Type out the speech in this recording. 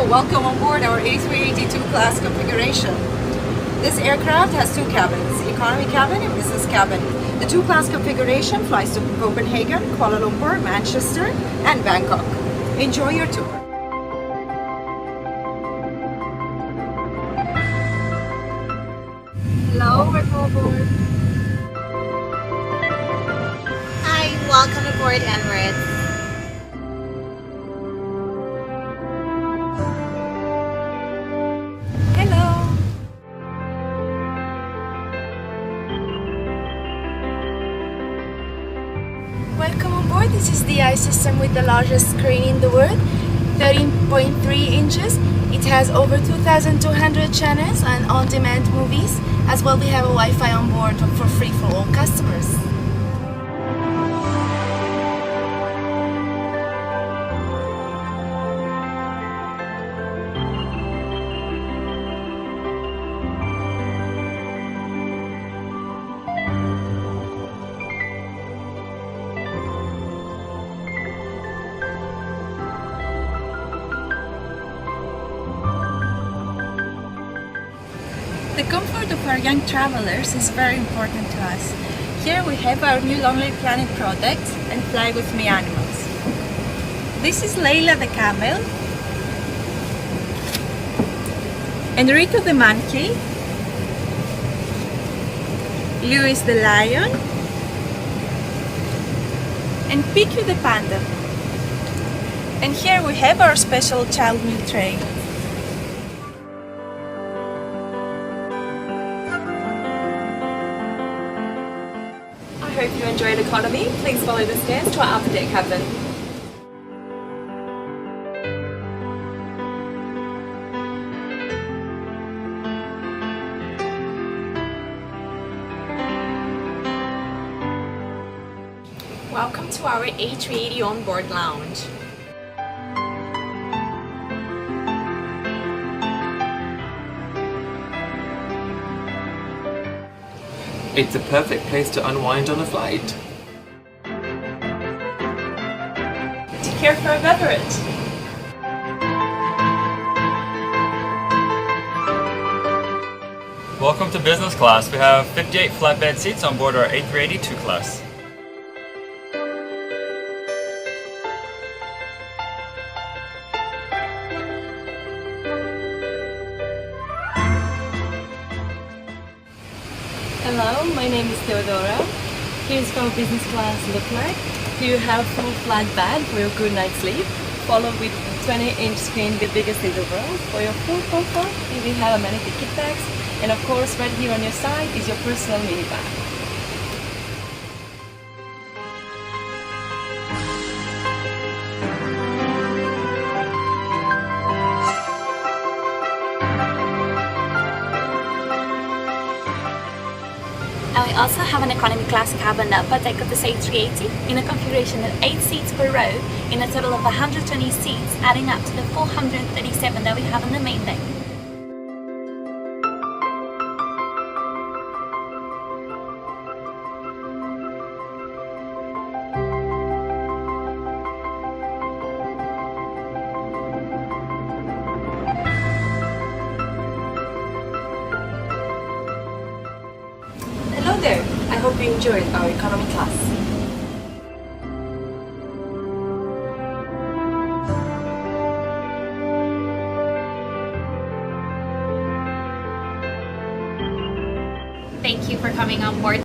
welcome on board our A382 class configuration. This aircraft has two cabins, economy cabin and business cabin. The two class configuration flies to Copenhagen, Kuala Lumpur, Manchester and Bangkok. Enjoy your tour. Hello, welcome aboard. Hi, welcome aboard Emirates. Hello. Welcome on board. This is the system with the largest screen in the world, 13.3 inches. It has over 2,200 channels and on-demand movies. As well, we have a Wi-Fi on board for free for all customers. The comfort of our young travelers is very important to us. Here we have our new Lonely Planet product and Fly With Me animals. This is Layla the camel, Enrico the monkey, Louis the lion, and Piku the panda. And here we have our special child meal tray. I hope you enjoyed economy. Please follow the stairs to our upper deck cabin. Welcome to our A380 onboard lounge. It's a perfect place to unwind on a flight. Take care for a beverage. Welcome to business class. We have 58 flatbed seats on board our A382 class. Hello, my name is Theodora. Here's how business class look like. Here you have full flat bed for your good night's sleep, followed with 20-inch screen, the biggest in the world. For your full comfort, you will have amenity kit bags, and of course right here on your side is your personal mini bag. And we also have an economy class cabin upper deck of this A380 in a configuration of 8 seats per row in a total of 120 seats, adding up to the 437 that we have on the main deck. Hello there! I hope you enjoyed our economy class. Thank you for coming on board.